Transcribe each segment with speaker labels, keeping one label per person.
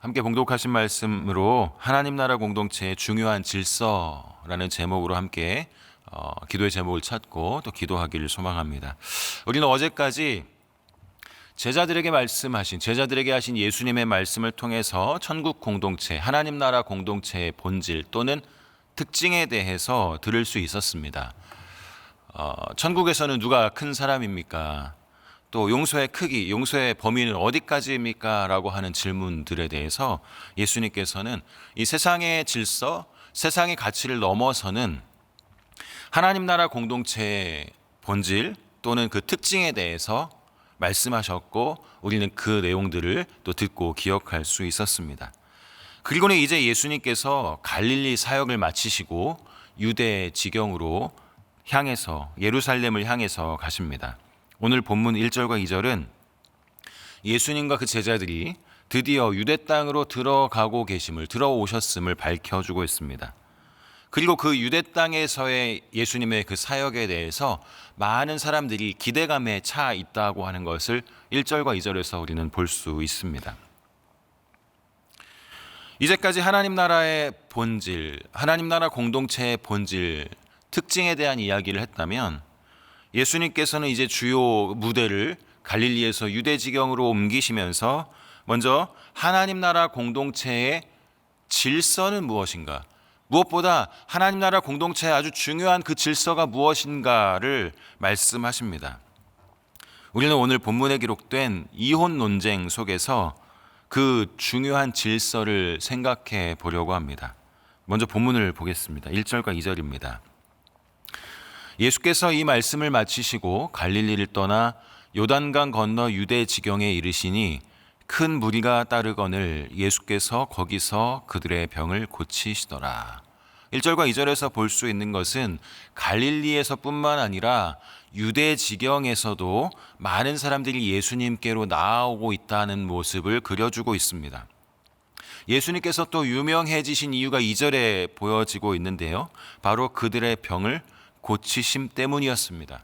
Speaker 1: 함께 봉독하신 말씀으로 하나님 나라 공동체의 중요한 질서라는 제목으로 함께 기도의 제목을 찾고 또 기도하기를 소망합니다. 우리는 어제까지 제자들에게 하신 예수님의 말씀을 통해서 천국 공동체, 하나님 나라 공동체의 본질 또는 특징에 대해서 들을 수 있었습니다. 천국에서는 누가 큰 사람입니까? 또 용서의 크기, 용서의 범위는 어디까지입니까? 라고 하는 질문들에 대해서 예수님께서는 이 세상의 질서, 세상의 가치를 넘어서는 하나님 나라 공동체의 본질 또는 그 특징에 대해서 말씀하셨고, 우리는 그 내용들을 또 듣고 기억할 수 있었습니다. 그리고는 이제 예수님께서 갈릴리 사역을 마치시고 유대 지경으로 향해서 예루살렘을 향해서 가십니다. 오늘 본문 1절과 2절은 예수님과 그 제자들이 드디어 유대 땅으로 들어오셨음을 밝혀주고 있습니다. 그리고 그 유대 땅에서의 예수님의 그 사역에 대해서 많은 사람들이 기대감에 차 있다고 하는 것을 1절과 2절에서 우리는 볼 수 있습니다. 이제까지 하나님 나라의 본질, 하나님 나라 공동체의 본질, 특징에 대한 이야기를 했다면 예수님께서는 이제 주요 무대를 갈릴리에서 유대 지경으로 옮기시면서 먼저 하나님 나라 공동체의 질서는 무엇인가, 무엇보다 하나님 나라 공동체의 아주 중요한 그 질서가 무엇인가를 말씀하십니다. 우리는 오늘 본문에 기록된 이혼 논쟁 속에서 그 중요한 질서를 생각해 보려고 합니다. 먼저 본문을 보겠습니다. 1절과 2절입니다. 예수께서 이 말씀을 마치시고 갈릴리를 떠나 요단강 건너 유대 지경에 이르시니 큰 무리가 따르거늘 예수께서 거기서 그들의 병을 고치시더라. 1절과 2절에서 볼 수 있는 것은 갈릴리에서뿐만 아니라 유대 지경에서도 많은 사람들이 예수님께로 나아오고 있다는 모습을 그려주고 있습니다. 예수님께서 또 유명해지신 이유가 2절에 보여지고 있는데요. 바로 그들의 병을 고치심 때문이었습니다.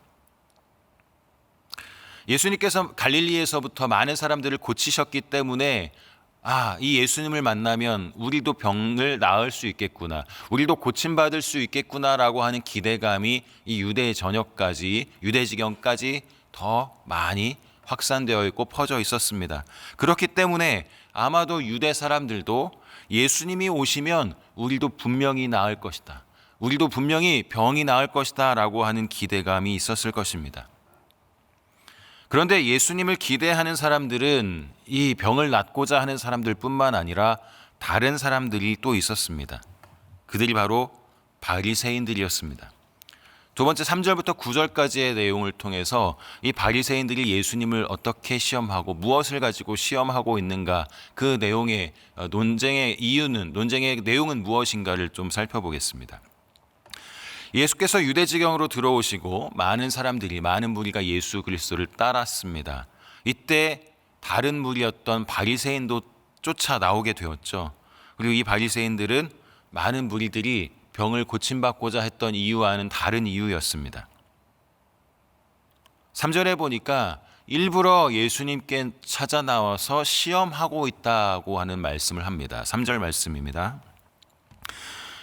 Speaker 1: 예수님께서 갈릴리에서부터 많은 사람들을 고치셨기 때문에 이 예수님을 만나면 우리도 병을 나을 수 있겠구나, 우리도 고침받을 수 있겠구나라고 하는 기대감이 이 유대 전역까지, 유대 지경까지 더 많이 확산되어 있고 퍼져 있었습니다. 그렇기 때문에 아마도 유대 사람들도 예수님이 오시면 우리도 분명히 나을 것이다, 우리도 분명히 병이 나을 것이다 라고 하는 기대감이 있었을 것입니다. 그런데 예수님을 기대하는 사람들은 이 병을 낫고자 하는 사람들뿐만 아니라 다른 사람들이 또 있었습니다. 그들이 바로 바리새인들이었습니다. 두 번째 3절부터 9절까지의 내용을 통해서 이 바리새인들이 예수님을 어떻게 시험하고 무엇을 가지고 시험하고 있는가, 그 내용의 논쟁의 내용은 무엇인가를 좀 살펴보겠습니다. 예수께서 유대 지경으로 들어오시고 많은 무리가 예수 그리스도를 따랐습니다. 이때 다른 무리였던 바리새인도 쫓아 나오게 되었죠. 그리고 이 바리새인들은 많은 무리들이 병을 고침받고자 했던 이유와는 다른 이유였습니다. 3절에 보니까 일부러 예수님께 찾아 나와서 시험하고 있다고 하는 말씀을 합니다. 3절 말씀입니다.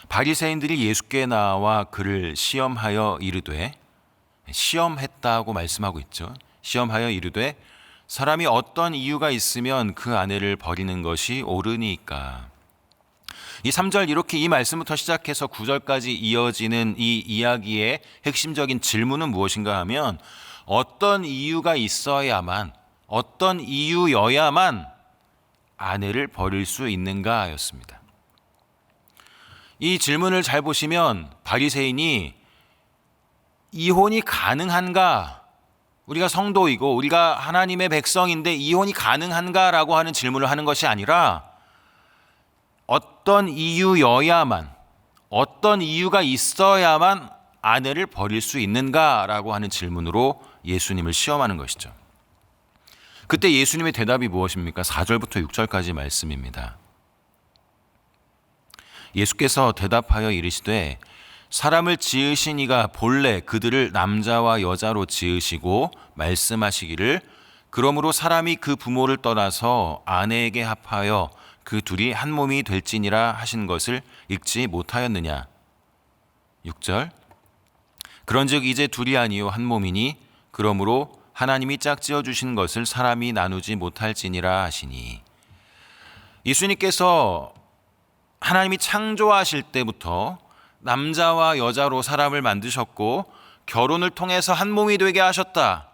Speaker 1: 바리새인들이 예수께 나와 그를 시험하여 이르되, 시험했다고 말씀하고 있죠. 시험하여 이르되 사람이 어떤 이유가 있으면 그 아내를 버리는 것이 옳으니까. 이 3절 이렇게 이 말씀부터 시작해서 9절까지 이어지는 이 이야기의 핵심적인 질문은 무엇인가 하면, 어떤 이유가 있어야만, 어떤 이유여야만 아내를 버릴 수 있는가였습니다. 이 질문을 잘 보시면 바리새인이 이혼이 가능한가, 우리가 성도이고 우리가 하나님의 백성인데 이혼이 가능한가라고 하는 질문을 하는 것이 아니라, 어떤 이유여야만, 어떤 이유가 있어야만 아내를 버릴 수 있는가라고 하는 질문으로 예수님을 시험하는 것이죠. 그때 예수님의 대답이 무엇입니까? 4절부터 6절까지 말씀입니다. 예수께서 대답하여 이르시되 사람을 지으신 이가 본래 그들을 남자와 여자로 지으시고 말씀하시기를 그러므로 사람이 그 부모를 떠나서 아내에게 합하여 그 둘이 한 몸이 될지니라 하신 것을 읽지 못하였느냐. 6절 그런즉 이제 둘이 아니요 한 몸이니 그러므로 하나님이 짝지어 주신 것을 사람이 나누지 못할지니라 하시니. 예수님께서 하나님이 창조하실 때부터 남자와 여자로 사람을 만드셨고 결혼을 통해서 한 몸이 되게 하셨다.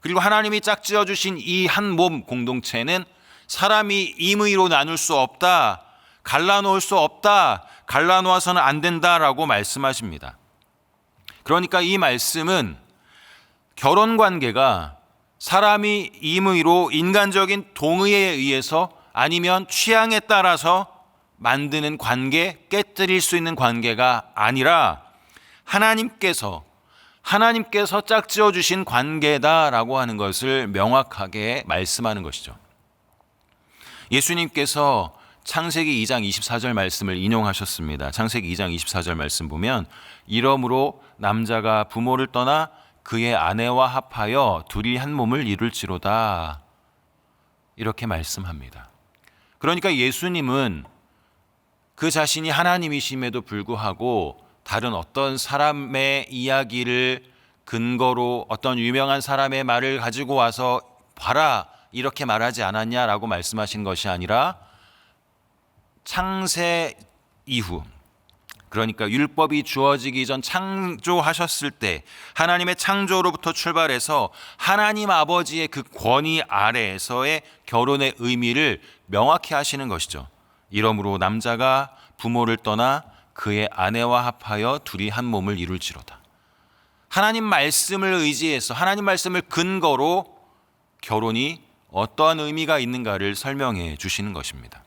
Speaker 1: 그리고 하나님이 짝지어 주신 이 한 몸 공동체는 사람이 임의로 나눌 수 없다, 갈라놓을 수 없다, 갈라놓아서는 안 된다라고 말씀하십니다. 그러니까 이 말씀은 결혼 관계가 사람이 임의로 인간적인 동의에 의해서 아니면 취향에 따라서 만드는 관계, 깨뜨릴 수 있는 관계가 아니라 하나님께서 짝지어 주신 관계다라고 하는 것을 명확하게 말씀하는 것이죠. 예수님께서 창세기 2장 24절 말씀을 인용하셨습니다. 창세기 2장 24절 말씀 보면 이러므로 남자가 부모를 떠나 그의 아내와 합하여 둘이 한 몸을 이룰지로다. 이렇게 말씀합니다. 그러니까 예수님은 그 자신이 하나님이심에도 불구하고 다른 어떤 사람의 이야기를 근거로 어떤 유명한 사람의 말을 가지고 와서 봐라 이렇게 말하지 않았냐라고 말씀하신 것이 아니라 창세 이후, 그러니까 율법이 주어지기 전 창조하셨을 때 하나님의 창조로부터 출발해서 하나님 아버지의 그 권위 아래에서의 결혼의 의미를 명확히 하시는 것이죠. 이러므로 남자가 부모를 떠나 그의 아내와 합하여 둘이 한 몸을 이룰지로다. 하나님 말씀을 의지해서 하나님 말씀을 근거로 결혼이 어떠한 의미가 있는가를 설명해 주시는 것입니다.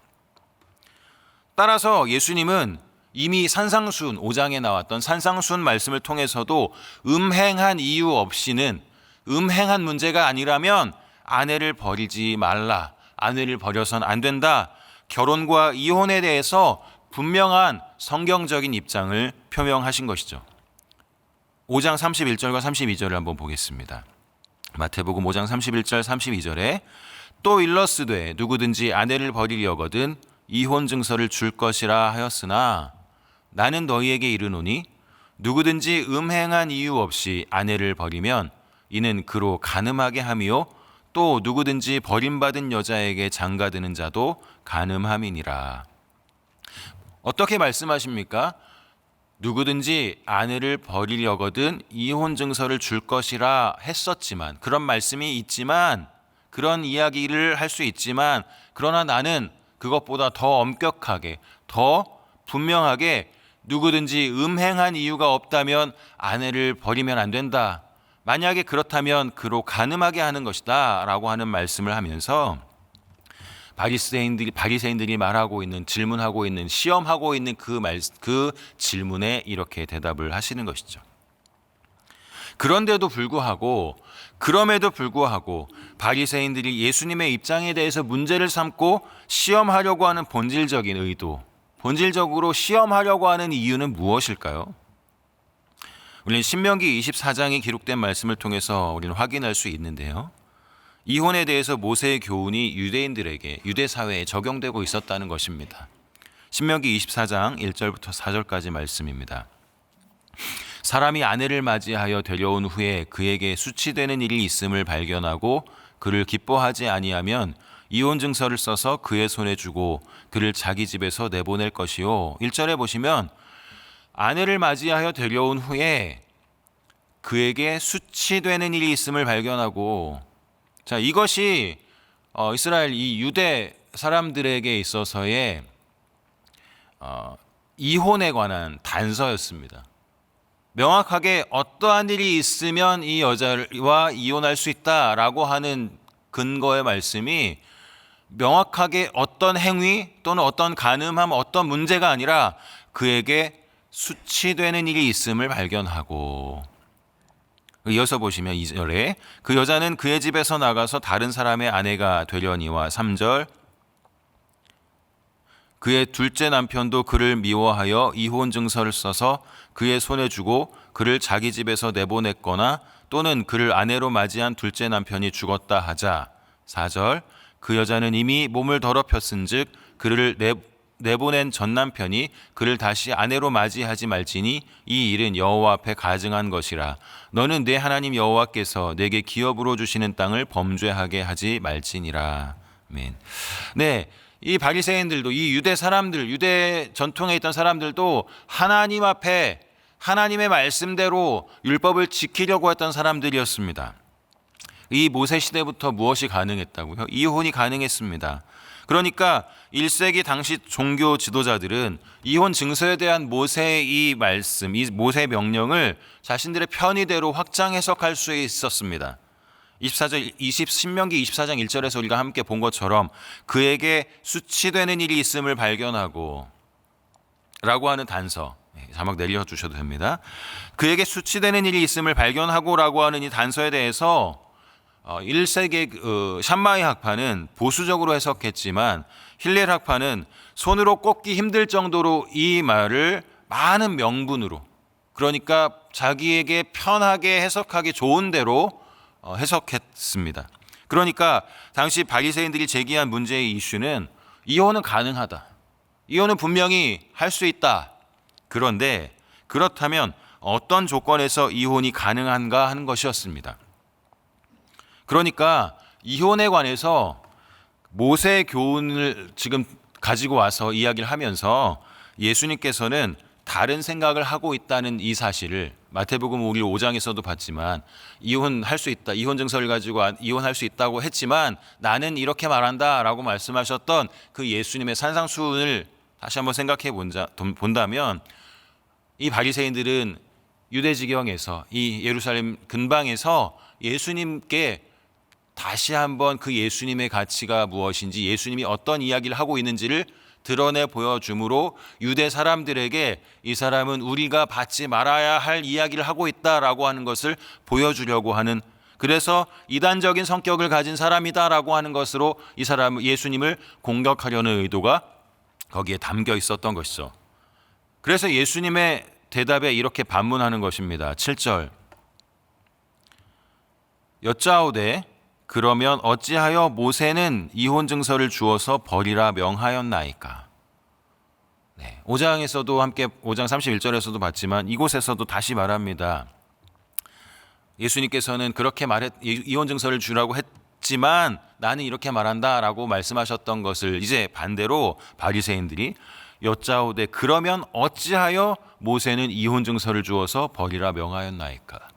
Speaker 1: 따라서 예수님은 이미 산상수훈 5장에 나왔던 산상수훈 말씀을 통해서도 음행한 이유 없이는, 음행한 문제가 아니라면 아내를 버리지 말라, 아내를 버려선 안 된다, 결혼과 이혼에 대해서 분명한 성경적인 입장을 표명하신 것이죠. 5장 31절과 32절을 한번 보겠습니다. 마태복음 5장 31절 32절에 또 일러스되 누구든지 아내를 버리려거든 이혼 증서를 줄 것이라 하였으나 나는 너희에게 이르노니 누구든지 음행한 이유 없이 아내를 버리면 이는 그로 간음하게 함이요 또 누구든지 버림받은 여자에게 장가드는 자도 간음함이니라. 어떻게 말씀하십니까? 누구든지 아내를 버리려거든 이혼 증서를 줄 것이라 했었지만, 그런 말씀이 있지만, 그런 이야기를 할 수 있지만, 그러나 나는 그것보다 더 엄격하게, 더 분명하게 누구든지 음행한 이유가 없다면 아내를 버리면 안 된다. 만약에 그렇다면 그로 간음하게 하는 것이다 라고 하는 말씀을 하면서 바리새인들이 말하고 있는, 질문하고 있는, 시험하고 있는 그 질문에 이렇게 대답을 하시는 것이죠. 그럼에도 불구하고 바리새인들이 예수님의 입장에 대해서 문제를 삼고 시험하려고 하는 본질적인 의도, 본질적으로 시험하려고 하는 이유는 무엇일까요? 우리는 신명기 24장에 기록된 말씀을 통해서 우리는 확인할 수 있는데요. 이혼에 대해서 모세의 교훈이 유대인들에게, 유대 사회에 적용되고 있었다는 것입니다. 신명기 24장 1절부터 4절까지 말씀입니다. 사람이 아내를 맞이하여 데려온 후에 그에게 수치되는 일이 있음을 발견하고 그를 기뻐하지 아니하면 이혼 증서를 써서 그의 손에 주고 그를 자기 집에서 내보낼 것이요. 1절에 보시면 아내를 맞이하여 데려온 후에 그에게 수치되는 일이 있음을 발견하고, 자, 이것이 이스라엘 이 유대 사람들에게 있어서의 이혼에 관한 단서였습니다. 명확하게 어떠한 일이 있으면 이 여자와 이혼할 수 있다라고 하는 근거의 말씀이 명확하게 어떤 행위 또는 어떤 간음함, 어떤 문제가 아니라 그에게 수치되는 일이 있음을 발견하고, 이어서 보시면 2절에 그 여자는 그의 집에서 나가서 다른 사람의 아내가 되려니와 3절 그의 둘째 남편도 그를 미워하여 이혼 증서를 써서 그의 손에 주고 그를 자기 집에서 내보냈거나 또는 그를 아내로 맞이한 둘째 남편이 죽었다 하자 4절 그 여자는 이미 몸을 더럽혔은즉 그를 내보낸 전 남편이 그를 다시 아내로 맞이하지 말지니 이 일은 여호와 앞에 가증한 것이라. 너는 내 하나님 여호와께서 내게 기업으로 주시는 땅을 범죄하게 하지 말지니라. 아멘. 네, 이 바리새인들도, 이 유대 사람들, 유대 전통에 있던 사람들도 하나님 앞에 하나님의 말씀대로 율법을 지키려고 했던 사람들이었습니다. 이 모세 시대부터 무엇이 가능했다고요? 이혼이 가능했습니다. 그러니까 1세기 당시 종교 지도자들은 이혼 증서에 대한 모세의 이 말씀, 이 모세의 명령을 자신들의 편의대로 확장 해석할 수 있었습니다. 신명기 24장 1절에서 우리가 함께 본 것처럼 그에게 수치되는 일이 있음을 발견하고 라고 하는 단서, 자막 내려주셔도 됩니다. 그에게 수치되는 일이 있음을 발견하고 라고 하는 이 단서에 대해서 1세기 샴마이 학파는 보수적으로 해석했지만 힐렐 학파는 손으로 꼽기 힘들 정도로 이 말을 많은 명분으로, 그러니까 자기에게 편하게 해석하기 좋은 대로 해석했습니다. 그러니까 당시 바리새인들이 제기한 문제의 이슈는 이혼은 가능하다. 이혼은 분명히 할 수 있다. 그런데 그렇다면 어떤 조건에서 이혼이 가능한가 하는 것이었습니다. 그러니까 이혼에 관해서 모세의 교훈을 지금 가지고 와서 이야기를 하면서 예수님께서는 다른 생각을 하고 있다는 이 사실을 마태복음 우리 5장에서도 봤지만 이혼할 수 있다, 이혼 증서를 가지고 이혼할 수 있다고 했지만 나는 이렇게 말한다라고 말씀하셨던 그 예수님의 산상수훈을 다시 한번 생각해 본다면 이 바리새인들은 유대지경에서 이 예루살렘 근방에서 예수님께 다시 한번 그 예수님의 가치가 무엇인지, 예수님이 어떤 이야기를 하고 있는지를 드러내 보여줌으로 유대 사람들에게 이 사람은 우리가 받지 말아야 할 이야기를 하고 있다라고 하는 것을 보여주려고 하는, 그래서 이단적인 성격을 가진 사람이다라고 하는 것으로 이 사람 예수님을 공격하려는 의도가 거기에 담겨 있었던 것이죠. 그래서 예수님의 대답에 이렇게 반문하는 것입니다. 7절. 여짜오되 그러면 어찌하여 모세는 이혼 증서를 주어서 버리라 명하였나이까? 네, 5장에서도 함께 5장 31절에서도 봤지만 이곳에서도 다시 말합니다. 예수님께서는 그렇게 이혼 증서를 주라고 했지만 나는 이렇게 말한다라고 말씀하셨던 것을 이제 반대로 바리새인들이 여짜오되 그러면 어찌하여 모세는 이혼 증서를 주어서 버리라 명하였나이까?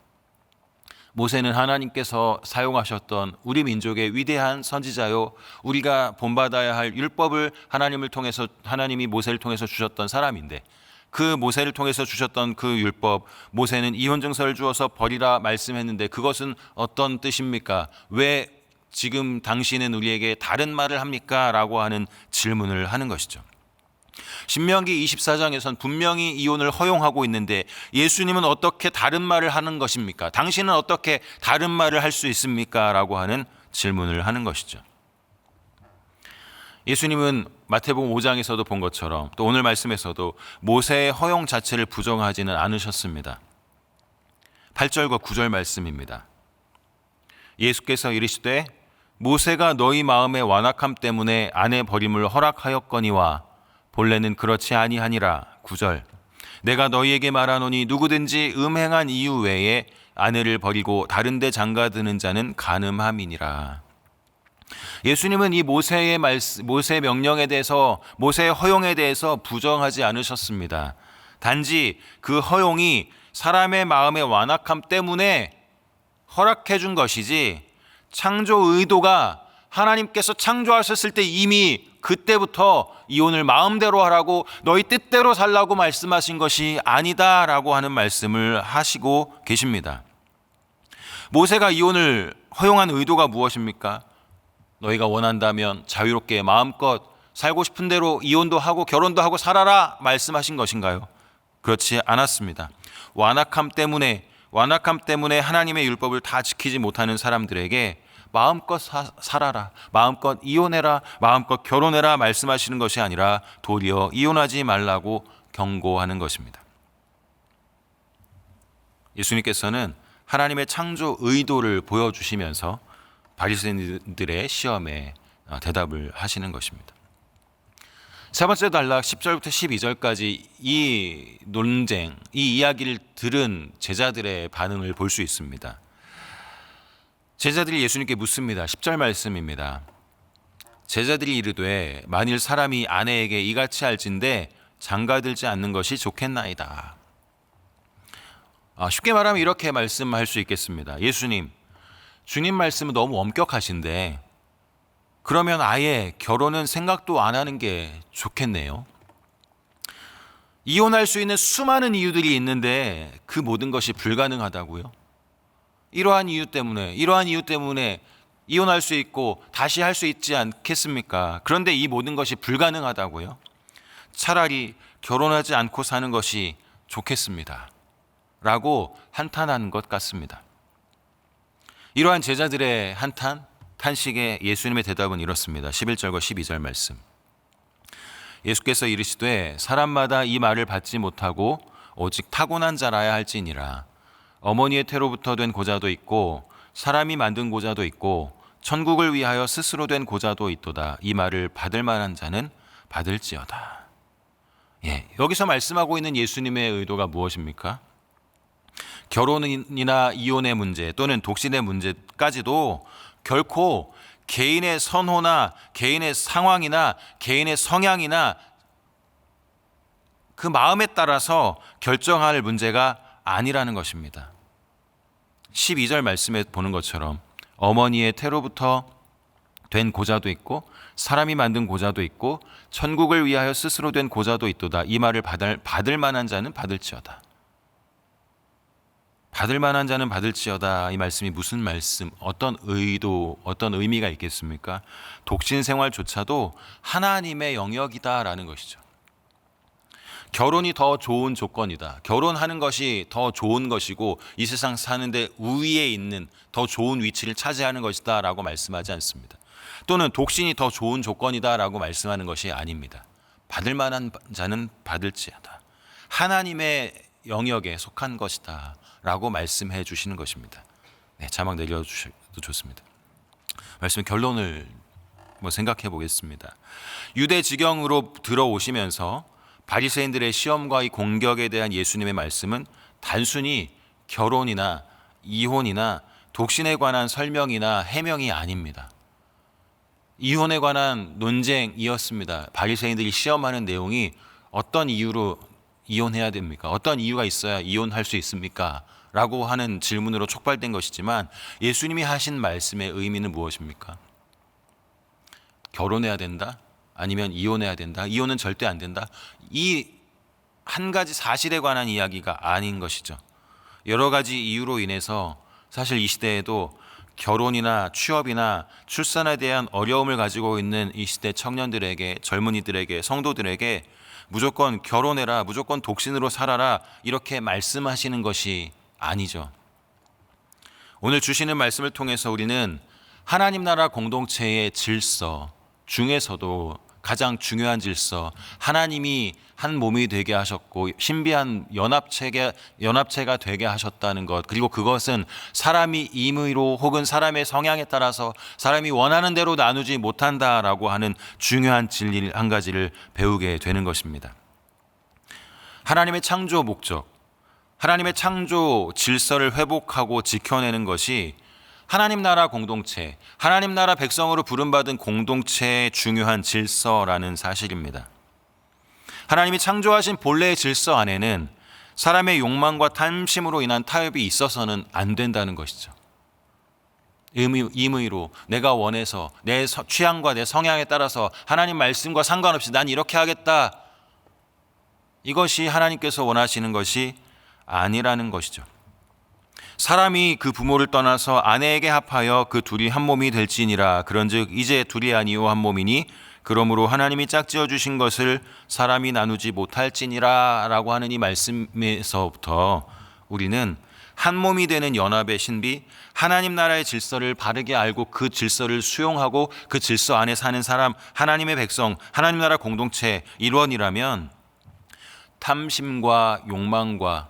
Speaker 1: 모세는 하나님께서 사용하셨던 우리 민족의 위대한 선지자요, 우리가 본받아야 할 율법을 하나님이 모세를 통해서 주셨던 사람인데, 그 모세를 통해서 주셨던 그 율법, 모세는 이혼 증서를 주어서 버리라 말씀했는데 그것은 어떤 뜻입니까? 왜 지금 당신은 우리에게 다른 말을 합니까? 라고 하는 질문을 하는 것이죠. 신명기 24장에선 분명히 이혼을 허용하고 있는데 예수님은 어떻게 다른 말을 하는 것입니까? 당신은 어떻게 다른 말을 할 수 있습니까? 라고 하는 질문을 하는 것이죠. 예수님은 마태복음 5장에서도 본 것처럼 또 오늘 말씀에서도 모세의 허용 자체를 부정하지는 않으셨습니다. 8절과 9절 말씀입니다. 예수께서 이르시되 모세가 너희 마음의 완악함 때문에 아내 버림을 허락하였거니와 본래는 그렇지 아니하니라. 9절. 내가 너희에게 말하노니 누구든지 음행한 이유 외에 아내를 버리고 다른 데 장가드는 자는 간음함이니라. 예수님은 이 모세의 명령에 대해서, 모세의 허용에 대해서 부정하지 않으셨습니다. 단지 그 허용이 사람의 마음의 완악함 때문에 허락해 준 것이지 창조 의도가 하나님께서 창조하셨을 때 이미 그때부터 이혼을 마음대로 하라고, 너희 뜻대로 살라고 말씀하신 것이 아니다라고 하는 말씀을 하시고 계십니다. 모세가 이혼을 허용한 의도가 무엇입니까? 너희가 원한다면 자유롭게 마음껏 살고 싶은 대로 이혼도 하고 결혼도 하고 살아라 말씀하신 것인가요? 그렇지 않았습니다. 완악함 때문에 하나님의 율법을 다 지키지 못하는 사람들에게 마음껏 살아라, 마음껏 이혼해라, 마음껏 결혼해라 말씀하시는 것이 아니라 도리어 이혼하지 말라고 경고하는 것입니다. 예수님께서는 하나님의 창조 의도를 보여주시면서 바리새인들의 시험에 대답을 하시는 것입니다. 세 번째 단락 10절부터 12절까지 이 논쟁, 이 이야기를 들은 제자들의 반응을 볼 수 있습니다. 제자들이 예수님께 묻습니다. 10절 말씀입니다. 제자들이 이르되 만일 사람이 아내에게 이같이 할진대 장가들지 않는 것이 좋겠나이다. 쉽게 말하면 이렇게 말씀할 수 있겠습니다. 예수님, 주님 말씀은 너무 엄격하신데 그러면 아예 결혼은 생각도 안 하는 게 좋겠네요. 이혼할 수 있는 수많은 이유들이 있는데 그 모든 것이 불가능하다고요? 이러한 이유 때문에 이혼할 수 있고 다시 할 수 있지 않겠습니까? 그런데 이 모든 것이 불가능하다고요? 차라리 결혼하지 않고 사는 것이 좋겠습니다. 라고 한탄하는 것 같습니다. 이러한 제자들의 탄식에 예수님의 대답은 이렇습니다. 11절과 12절 말씀. 예수께서 이르시되 사람마다 이 말을 받지 못하고 오직 타고난 자라야 할지니라. 어머니의 태로부터 된 고자도 있고 사람이 만든 고자도 있고 천국을 위하여 스스로 된 고자도 있도다. 이 말을 받을 만한 자는 받을지어다. 여기서 말씀하고 있는 예수님의 의도가 무엇입니까? 결혼이나 이혼의 문제 또는 독신의 문제까지도 결코 개인의 선호나 개인의 상황이나 개인의 성향이나 그 마음에 따라서 결정할 문제가 아니라는 것입니다. 12절 말씀에 보는 것처럼 어머니의 태로부터 된 고자도 있고 사람이 만든 고자도 있고 천국을 위하여 스스로 된 고자도 있도다. 이 말을 받을 만한 자는 받을지어다. 받을 만한 자는 받을지어다. 이 말씀이 무슨 말씀, 어떤 의도, 어떤 의미가 있겠습니까? 독신 생활조차도 하나님의 영역이다라는 것이죠. 결혼이 더 좋은 조건이다. 결혼하는 것이 더 좋은 것이고 이 세상 사는데 우위에 있는 더 좋은 위치를 차지하는 것이다 라고 말씀하지 않습니다. 또는 독신이 더 좋은 조건이다 라고 말씀하는 것이 아닙니다. 받을 만한 자는 받을지어다. 하나님의 영역에 속한 것이다 라고 말씀해 주시는 것입니다. 자막 내려주셔도 좋습니다. 말씀 결론을 생각해 보겠습니다. 유대 지경으로 들어오시면서 바리새인들의 시험과 이 공격에 대한 예수님의 말씀은 단순히 결혼이나 이혼이나 독신에 관한 설명이나 해명이 아닙니다. 이혼에 관한 논쟁이었습니다. 바리새인들이 시험하는 내용이 어떤 이유로 이혼해야 됩니까? 어떤 이유가 있어야 이혼할 수 있습니까? 라고 하는 질문으로 촉발된 것이지만 예수님이 하신 말씀의 의미는 무엇입니까? 결혼해야 된다? 아니면 이혼해야 된다? 이혼은 절대 안 된다? 이 한 가지 사실에 관한 이야기가 아닌 것이죠. 여러 가지 이유로 인해서 사실 이 시대에도 결혼이나 취업이나 출산에 대한 어려움을 가지고 있는 이 시대 청년들에게, 젊은이들에게, 성도들에게 무조건 결혼해라, 무조건 독신으로 살아라 이렇게 말씀하시는 것이 아니죠. 오늘 주시는 말씀을 통해서 우리는 하나님 나라 공동체의 질서 중에서도 가장 중요한 질서, 하나님이 한 몸이 되게 하셨고 신비한 연합체가 되게 하셨다는 것, 그리고 그것은 사람이 임의로 혹은 사람의 성향에 따라서 사람이 원하는 대로 나누지 못한다라고 하는 중요한 진리 한 가지를 배우게 되는 것입니다. 하나님의 창조 목적, 하나님의 창조 질서를 회복하고 지켜내는 것이 하나님 나라 공동체, 하나님 나라 백성으로 부름받은 공동체의 중요한 질서라는 사실입니다. 하나님이 창조하신 본래의 질서 안에는 사람의 욕망과 탐심으로 인한 타협이 있어서는 안 된다는 것이죠. 임의로 내가 원해서 내 취향과 내 성향에 따라서 하나님 말씀과 상관없이 난 이렇게 하겠다. 이것이 하나님께서 원하시는 것이 아니라는 것이죠. 사람이 그 부모를 떠나서 아내에게 합하여 그 둘이 한 몸이 될지니라. 그런즉 이제 둘이 아니요 한 몸이니 그러므로 하나님이 짝지어 주신 것을 사람이 나누지 못할지니라 라고 하는 이 말씀에서부터 우리는 한 몸이 되는 연합의 신비, 하나님 나라의 질서를 바르게 알고 그 질서를 수용하고 그 질서 안에 사는 사람, 하나님의 백성, 하나님 나라 공동체 일원이라면 탐심과 욕망과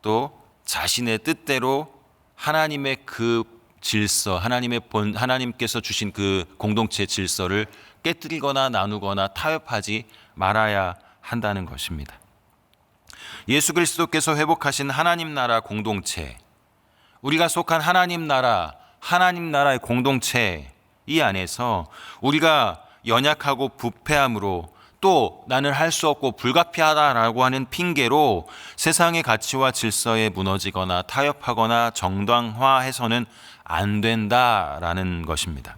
Speaker 1: 또 자신의 뜻대로 하나님의 그 질서, 하나님께서 주신 그 공동체 질서를 깨뜨리거나 나누거나 타협하지 말아야 한다는 것입니다. 예수 그리스도께서 회복하신 하나님 나라 공동체, 우리가 속한 하나님 나라의 공동체 이 안에서 우리가 연약하고 부패함으로 또 나는 할 수 없고 불가피하다라고 하는 핑계로 세상의 가치와 질서에 무너지거나 타협하거나 정당화해서는 안 된다라는 것입니다.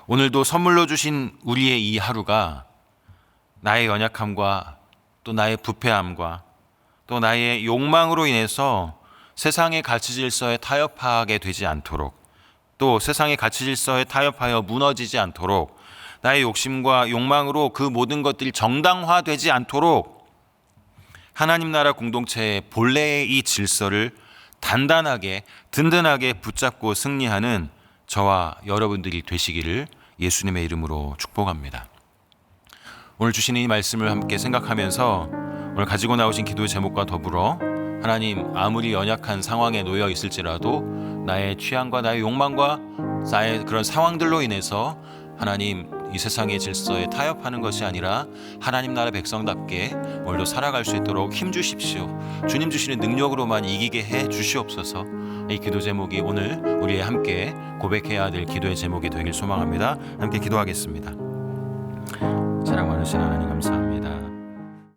Speaker 1: 오늘도 선물로 주신 우리의 이 하루가 나의 연약함과 또 나의 부패함과 또 나의 욕망으로 인해서 세상의 가치 질서에 타협하게 되지 않도록, 또 세상의 가치 질서에 타협하여 무너지지 않도록, 나의 욕심과 욕망으로 그 모든 것들이 정당화되지 않도록 하나님 나라 공동체의 본래의 이 질서를 단단하게 든든하게 붙잡고 승리하는 저와 여러분들이 되시기를 예수님의 이름으로 축복합니다. 오늘 주신 이 말씀을 함께 생각하면서 오늘 가지고 나오신 기도의 제목과 더불어 하나님, 아무리 연약한 상황에 놓여 있을지라도 나의 취향과 나의 욕망과 나의 그런 상황들로 인해서 하나님, 이 세상의 질서에 타협하는 것이 아니라 하나님 나라 백성답게 오늘도 살아갈 수 있도록 힘 주십시오. 주님 주시는 능력으로만 이기게 해 주시옵소서. 이 기도 제목이 오늘 우리의 함께 고백해야 될 기도의 제목이 되길 소망합니다. 함께 기도하겠습니다. 사랑 많으신 하나님 감사합니다.